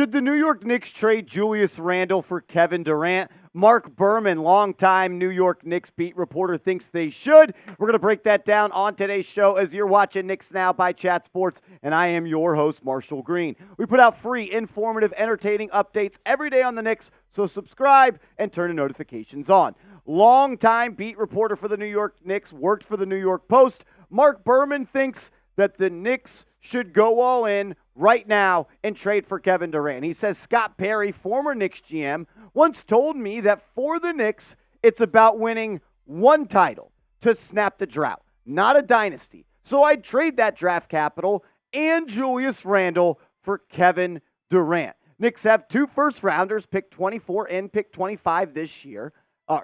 Should the New York Knicks trade Julius Randle for Kevin Durant? Marc Berman, longtime New York Knicks beat reporter, thinks they should. We're going to break that down on today's show as you're watching Knicks Now by Chat Sports, and I am your host, Marshall Green. We put out free, informative, entertaining updates every day on the Knicks, so subscribe and turn the notifications on. Longtime beat reporter for the New York Knicks, worked for the New York Post. Marc Berman thinks that the Knicks should go all in right now and trade for Kevin Durant. He says Scott Perry, former Knicks GM, once told me that for the Knicks, it's about winning one title to snap the drought, not a dynasty. So I'd trade that draft capital and Julius Randle for Kevin Durant. Knicks have two first-rounders, pick 24 and pick 25 this year.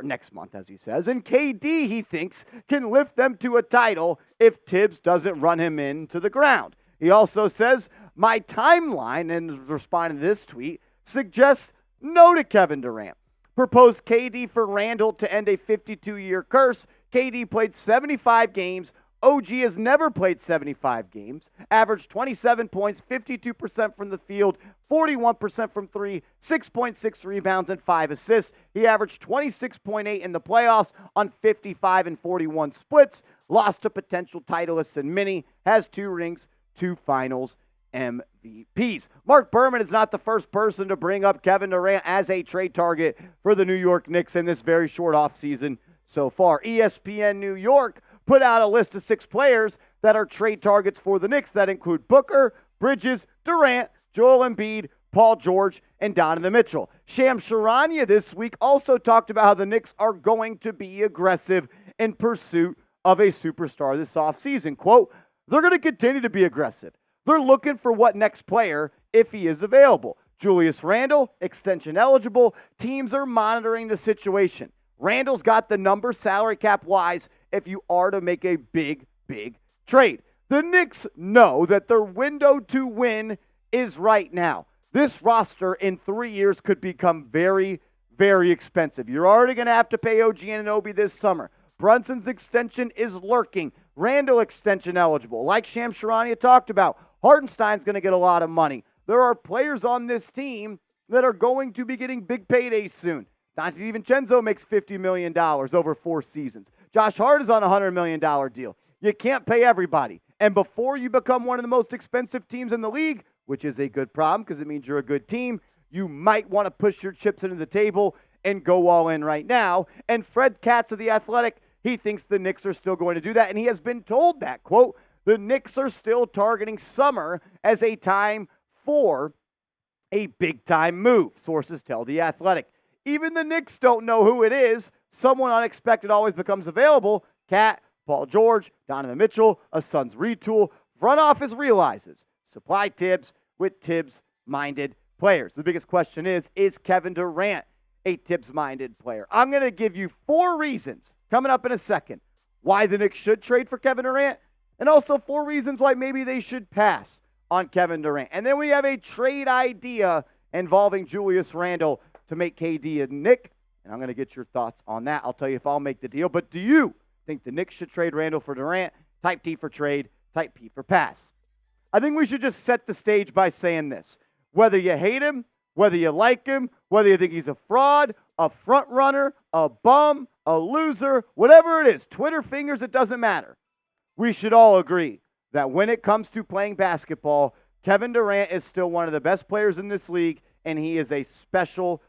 Next month, as he says. And KD, he thinks, can lift them to a title if Tibbs doesn't run him into the ground. He also says, my timeline, and responding to this tweet, suggests no to Kevin Durant. Proposed KD for Randle to end a 52-year curse. KD played 75 games. OG has never played 75 games, averaged 27 points, 52% from the field, 41% from three, 6.6 rebounds, and 5 assists. He averaged 26.8 in the playoffs on 55 and 41 splits, lost to potential titleists and many, has 2 rings, 2 finals MVPs. Marc Berman is not the first person to bring up Kevin Durant as a trade target for the New York Knicks in this very short offseason so far. ESPN New York put out a list of 6 players that are trade targets for the Knicks that include Booker, Bridges, Durant, Joel Embiid, Paul George, and Donovan Mitchell. Shams Charania this week also talked about how the Knicks are going to be aggressive in pursuit of a superstar this offseason. Quote, they're going to continue to be aggressive. They're looking for what next player if he is available. Julius Randle, extension eligible. Teams are monitoring the situation. Randle's got the number salary cap wise if you are to make a big trade. The Knicks know that their window to win is right now. This roster in 3 years could become very, very expensive. You're already going to have to pay OG Anunoby this summer. Brunson's extension is lurking. Randle extension eligible. Like Shams Charania talked about, Hartenstein's going to get a lot of money. There are players on this team that are going to be getting big paydays soon. Dante DiVincenzo makes $50 million over 4 seasons. Josh Hart is on a $100 million deal. You can't pay everybody. And before you become one of the most expensive teams in the league, which is a good problem because it means you're a good team, you might want to push your chips into the table and go all in right now. And Fred Katz of The Athletic, he thinks the Knicks are still going to do that. And he has been told that, quote, the Knicks are still targeting summer as a time for a big-time move, sources tell The Athletic. Even the Knicks don't know who it is. Someone unexpected always becomes available. Cat, Paul George, Donovan Mitchell, a Suns retool. Front office realizes supply Tibbs with Tibbs-minded players. The biggest question is Kevin Durant a Tibbs-minded player? I'm going to give you 4 reasons coming up in a second why the Knicks should trade for Kevin Durant, and also 4 reasons why maybe they should pass on Kevin Durant. And then we have a trade idea involving Julius Randle to make KD a Knick, and I'm going to get your thoughts on that. I'll tell you if I'll make the deal. But do you think the Knicks should trade Randle for Durant? Type T for trade, type P for pass. I think we should just set the stage by saying this. Whether you hate him, whether you like him, whether you think he's a fraud, a front runner, a bum, a loser, whatever it is, Twitter fingers, it doesn't matter. We should all agree that when it comes to playing basketball, Kevin Durant is still one of the best players in this league, and he is a special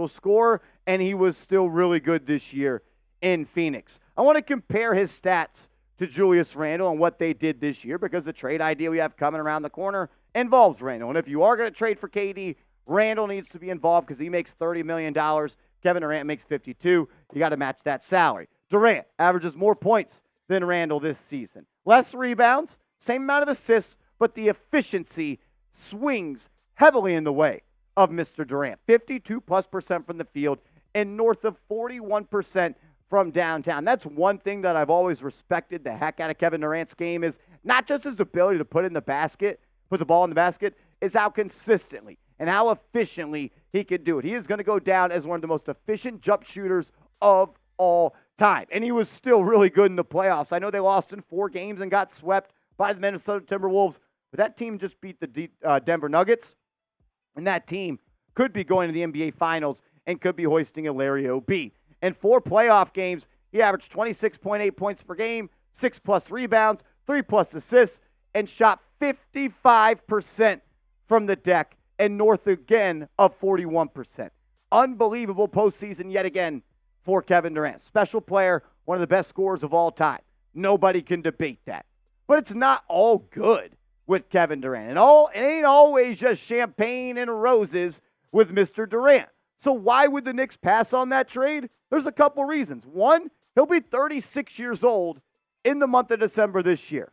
scorer, and he was still really good this year in Phoenix. I want to compare his stats to Julius Randle and what they did this year because the trade idea we have coming around the corner involves Randle. And if you are going to trade for KD, Randle needs to be involved because he makes $30 million. Kevin Durant makes $52. You got to match that salary. Durant averages more points than Randle this season. Less rebounds, same amount of assists, but the efficiency swings heavily in the way of Mr. Durant. 52+% from the field and north of 41% from downtown. That's one thing that I've always respected the heck out of Kevin Durant's game is not just his ability to put the ball in the basket, is how consistently and how efficiently he can do it. He is going to go down as one of the most efficient jump shooters of all time. And he was still really good in the playoffs. I know they lost in 4 games and got swept by the Minnesota Timberwolves, but that team just beat the Denver Nuggets. And that team could be going to the NBA Finals and could be hoisting a Larry O.B. In 4 playoff games, he averaged 26.8 points per game, 6+ rebounds, 3+ assists, and shot 55% from the deck and north again of 41%. Unbelievable postseason yet again for Kevin Durant. Special player, one of the best scorers of all time. Nobody can debate that. But it's not all good with Kevin Durant. It ain't always just champagne and roses with Mr. Durant. So why would the Knicks pass on that trade? There's a couple reasons. One, he'll be 36 years old in the month of December this year.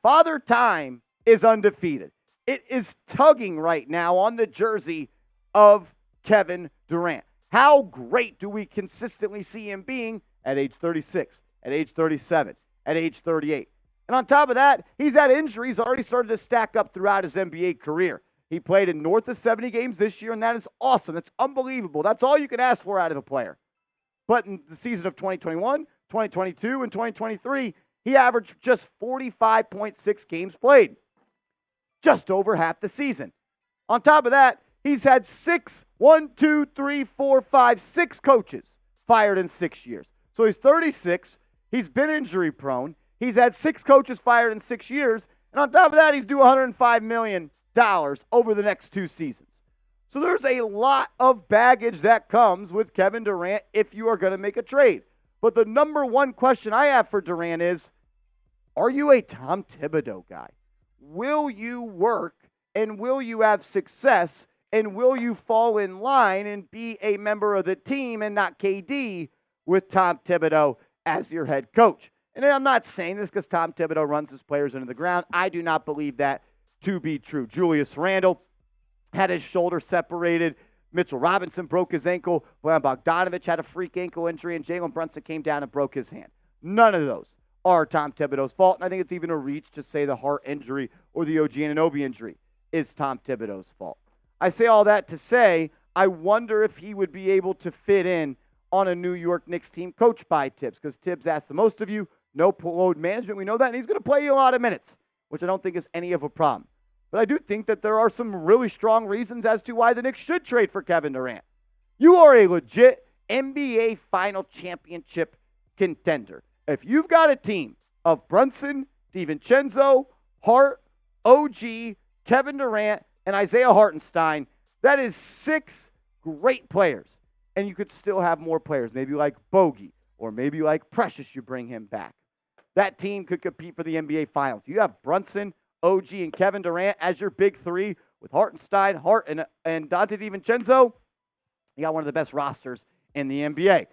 Father Time is undefeated. It is tugging right now on the jersey of Kevin Durant. How great do we consistently see him being at age 36, at age 37, at age 38? And on top of that, he's had injuries already started to stack up throughout his NBA career. He played in north of 70 games this year, and that is awesome. That's unbelievable. That's all you can ask for out of a player. But in the season of 2021, 2022, and 2023, he averaged just 45.6 games played. Just over half the season. On top of that, he's had 6 coaches fired in 6 years. So he's 36. He's been injury prone. He's had 6 coaches fired in 6 years. And on top of that, he's due $105 million over the next 2 seasons. So there's a lot of baggage that comes with Kevin Durant if you are going to make a trade. But the number one question I have for Durant is, are you a Tom Thibodeau guy? Will you work and will you have success and will you fall in line and be a member of the team and not KD with Tom Thibodeau as your head coach? And I'm not saying this because Tom Thibodeau runs his players into the ground. I do not believe that to be true. Julius Randle had his shoulder separated. Mitchell Robinson broke his ankle. Bojan Bogdanovic had a freak ankle injury, and Jalen Brunson came down and broke his hand. None of those are Tom Thibodeau's fault, and I think it's even a reach to say the heart injury or the OG Anunoby injury is Tom Thibodeau's fault. I say all that to say I wonder if he would be able to fit in on a New York Knicks team coached by Tibbs, because Tibbs asked the most of you, no load management, we know that, and he's going to play you a lot of minutes, which I don't think is any of a problem. But I do think that there are some really strong reasons as to why the Knicks should trade for Kevin Durant. You are a legit NBA final championship contender. If you've got a team of Brunson, DiVincenzo, Hart, OG, Kevin Durant, and Isaiah Hartenstein, that is 6 great players. And you could still have more players, maybe like Bogey, or maybe like Precious, you bring him back. That team could compete for the NBA Finals. You have Brunson, OG, and Kevin Durant as your big 3 with Hartenstein, Hart, and Dante DiVincenzo. You got one of the best rosters in the NBA.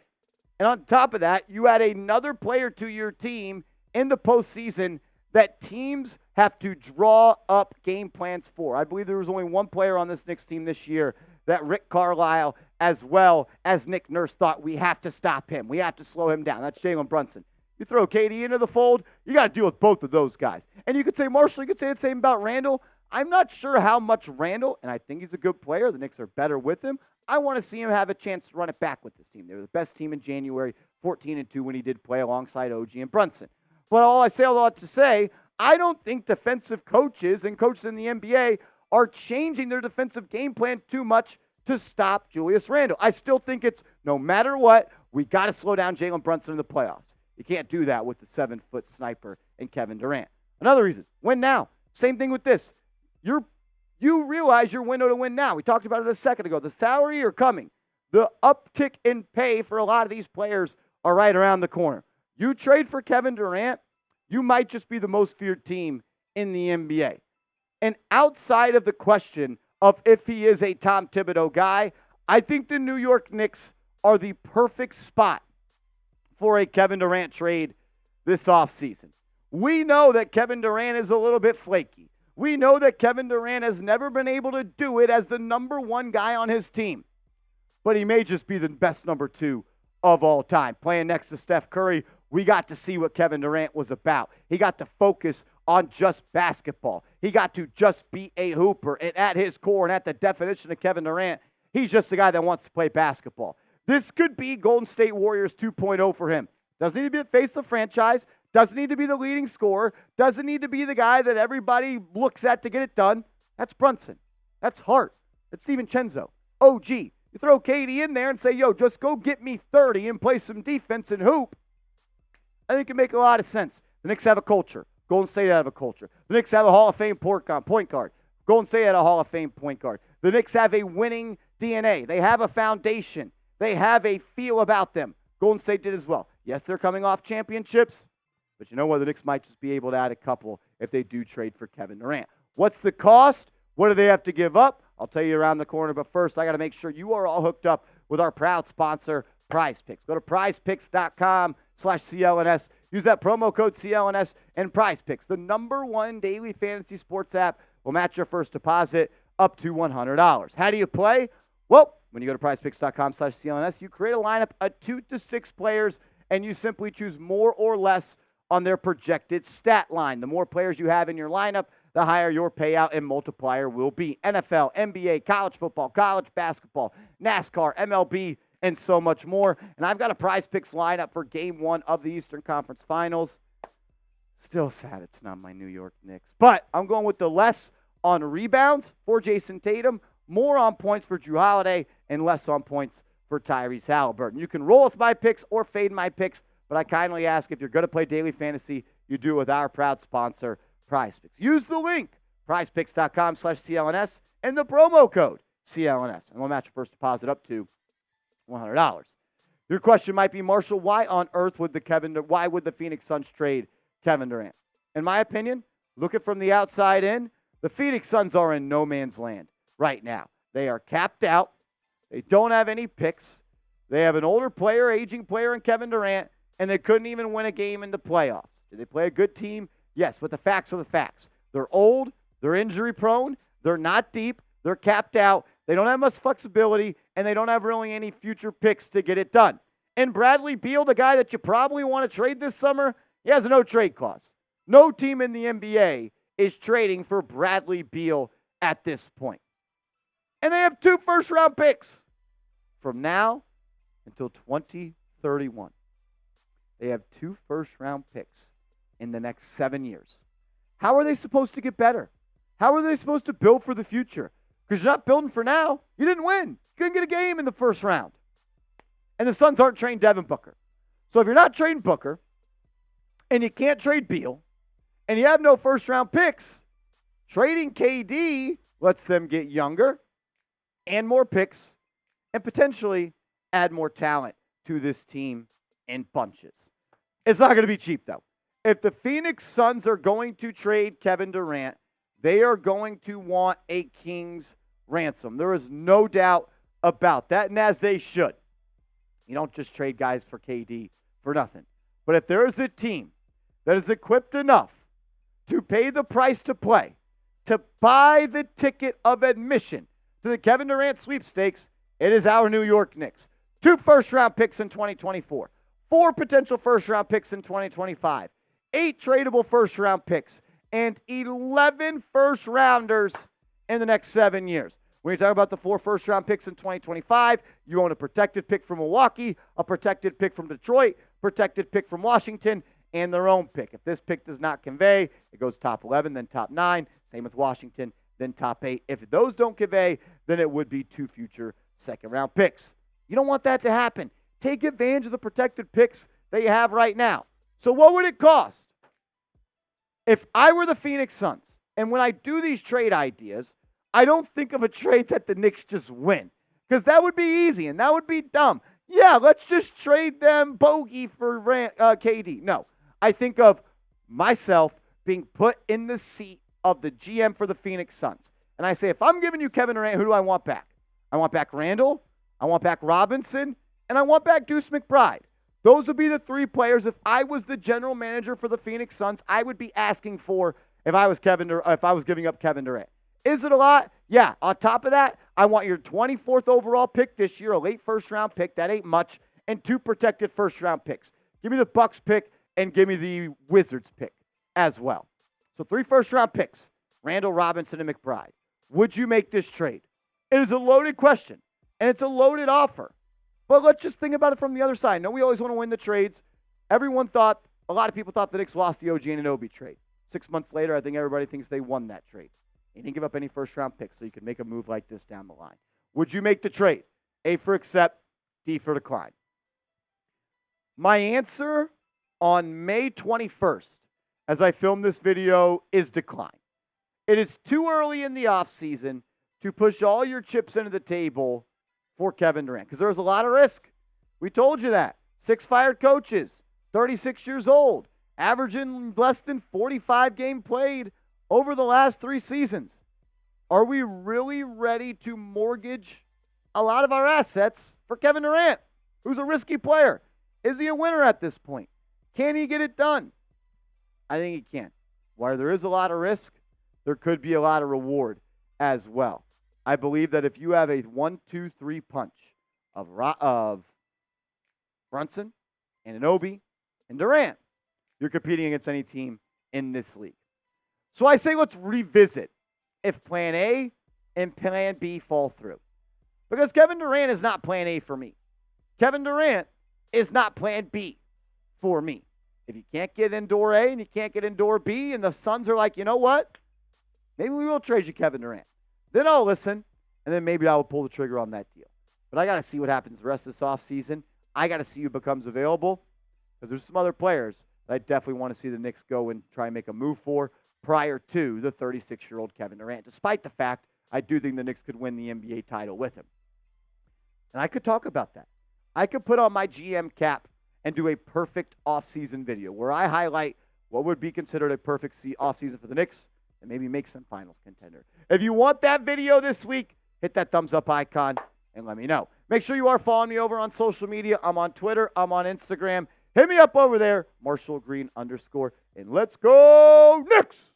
And on top of that, you add another player to your team in the postseason that teams have to draw up game plans for. I believe there was only one player on this Knicks team this year that Rick Carlisle, as well as Nick Nurse, thought we have to stop him. We have to slow him down. That's Jalen Brunson. You throw KD into the fold, you got to deal with both of those guys. And you could say Marshall, you could say the same about Randle. I'm not sure how much Randle, and I think he's a good player. The Knicks are better with him. I want to see him have a chance to run it back with this team. They were the best team in January, 14-2 when he did play alongside OG and Brunson. But all I say all that to say, I don't think defensive coaches and coaches in the NBA are changing their defensive game plan too much to stop Julius Randle. I still think it's no matter what, we got to slow down Jalen Brunson in the playoffs. You can't do that with the 7-foot sniper and Kevin Durant. Another reason, win now. Same thing with this. You realize your window to win now. We talked about it a second ago. The salary are coming. The uptick in pay for a lot of these players are right around the corner. You trade for Kevin Durant, you might just be the most feared team in the NBA. And outside of the question of if he is a Tom Thibodeau guy, I think the New York Knicks are the perfect spot for a Kevin Durant trade this offseason. We know that Kevin Durant is a little bit flaky. We know that Kevin Durant has never been able to do it as the number 1 guy on his team. But he may just be the best number 2 of all time. Playing next to Steph Curry, we got to see what Kevin Durant was about. He got to focus on just basketball. He got to just be a hooper. And at his core and at the definition of Kevin Durant, he's just a guy that wants to play basketball. This could be Golden State Warriors 2.0 for him. Doesn't need to be the face of the franchise. Doesn't need to be the leading scorer. Doesn't need to be the guy that everybody looks at to get it done. That's Brunson. That's Hart. It's DiVincenzo. OG. You throw KD in there and say, yo, just go get me 30 and play some defense and hoop. I think it make a lot of sense. The Knicks have a culture. Golden State have a culture. The Knicks have a Hall of Fame point guard. Golden State had a Hall of Fame point guard. The Knicks have a winning DNA. They have a foundation. They have a feel about them. Golden State did as well. Yes, they're coming off championships, but you know what? The Knicks might just be able to add a couple if they do trade for Kevin Durant. What's the cost? What do they have to give up? I'll tell you around the corner, but first, I got to make sure you are all hooked up with our proud sponsor, PrizePicks. Go to prizepicks.com/CLNS. Use that promo code CLNS, and PrizePicks, the #1 daily fantasy sports app, will match your first deposit up to $100. How do you play? Well, when you go to prizepicks.com/CLNS, you create a lineup of 2 to 6 players, and you simply choose more or less on their projected stat line. The more players you have in your lineup, the higher your payout and multiplier will be. NFL, NBA, college football, college basketball, NASCAR, MLB, and so much more. And I've got a PrizePicks lineup for Game 1 of the Eastern Conference Finals. Still sad it's not my New York Knicks. But I'm going with the less on rebounds for Jason Tatum, more on points for Jrue Holiday, and less on points for Tyrese Halliburton. You can roll with my picks or fade my picks, but I kindly ask if you're going to play daily fantasy, you do it with our proud sponsor, PrizePicks. Use the link, prizepicks.com/CLNS, and the promo code CLNS, and we'll match your first deposit up to $100. Your question might be, Marshall, why on earth would the Phoenix Suns trade Kevin Durant? In my opinion, look at from the outside in, the Phoenix Suns are in no man's land right now. They are capped out. They don't have any picks. They have an older player, aging player in Kevin Durant, and they couldn't even win a game in the playoffs. Did they play a good team? Yes, but the facts are the facts. They're old. They're injury prone. They're not deep. They're capped out. They don't have much flexibility, and they don't have really any future picks to get it done. And Bradley Beal, the guy that you probably want to trade this summer, he has a no-trade clause. No team in the NBA is trading for Bradley Beal at this point. And they have 2 first-round picks from now until 2031. They have 2 first-round picks in the next 7 years. How are they supposed to get better? How are they supposed to build for the future? Because you're not building for now. You didn't win. You couldn't get a game in the first round. And the Suns aren't trading Devin Booker. So if you're not trading Booker, and you can't trade Beal, and you have no first-round picks, trading KD lets them get younger and more picks and potentially add more talent to this team in bunches. It's not going to be cheap, though. If the Phoenix Suns are going to trade Kevin Durant, they are going to want a king's ransom. There is no doubt about that, and as they should. You don't just trade guys for KD for nothing. But if there is a team that is equipped enough to pay the price to play, to buy the ticket of admission to the Kevin Durant sweepstakes, it is our New York Knicks. 2 first-round picks in 2024, 4 potential first-round picks in 2025, 8 tradable first-round picks, and 11 first-rounders in the next 7 years. When you talk about the 4 first-round picks in 2025, you own a protected pick from Milwaukee, a protected pick from Detroit, protected pick from Washington, and their own pick. If this pick does not convey, it goes top 11, then top 9. Same with Washington, then top 8. If those don't convey, then it would be 2 future second-round picks. You don't want that to happen. Take advantage of the protected picks that you have right now. So what would it cost? If I were the Phoenix Suns, and when I do these trade ideas, I don't think of a trade that the Knicks just win, because that would be easy and that would be dumb. Yeah, let's just trade them bogey for KD. No, I think of myself being put in the seat of the GM for the Phoenix Suns. And I say, if I'm giving you Kevin Durant, who do I want back? I want back Randle, I want back Robinson, and I want back Deuce McBride. Those would be the 3 players. If I was the general manager for the Phoenix Suns, I would be asking for if I was giving up Kevin Durant. Is it a lot? Yeah. On top of that, I want your 24th overall pick this year, a late first-round pick. That ain't much. And 2 protected first-round picks. Give me the Bucks pick and give me the Wizards pick as well. So 3 first-round picks, Randle, Robinson, and McBride. Would you make this trade? It is a loaded question, and it's a loaded offer. But let's just think about it from the other side. No, we always want to win the trades. A lot of people thought the Knicks lost the OG Anunoby trade. 6 months later, I think everybody thinks they won that trade. He didn't give up any first-round picks, so you could make a move like this down the line. Would you make the trade? A for accept, D for decline. My answer on May 21st, as I film this video, is decline. It is too early in the offseason to push all your chips into the table for Kevin Durant because there's a lot of risk. We told you that. 6 fired coaches, 36 years old, averaging less than 45 games played over the last 3 seasons. Are we really ready to mortgage a lot of our assets for Kevin Durant, who's a risky player? Is he a winner at this point? Can he get it done? I think he can. While there is a lot of risk, there could be a lot of reward as well. I believe that if you have a 1-2-3 punch of Brunson, Anunoby, and Durant, you're competing against any team in this league. So I say let's revisit if plan A and plan B fall through. Because Kevin Durant is not plan A for me. Kevin Durant is not plan B for me. If you can't get in door A and you can't get in door B and the Suns are like, you know what? Maybe we will trade you Kevin Durant. Then I'll listen, and then maybe I will pull the trigger on that deal. But I got to see what happens the rest of this offseason. I got to see who becomes available because there's some other players that I definitely want to see the Knicks go and try and make a move for prior to the 36-year-old Kevin Durant, despite the fact I do think the Knicks could win the NBA title with him. And I could talk about that. I could put on my GM cap and do a perfect offseason video where I highlight what would be considered a perfect offseason for the Knicks and maybe make some finals contender. If you want that video this week, hit that thumbs up icon and let me know. Make sure you are following me over on social media. I'm on Twitter. I'm on Instagram. Hit me up over there, _MarshallGreen_. And let's go Knicks!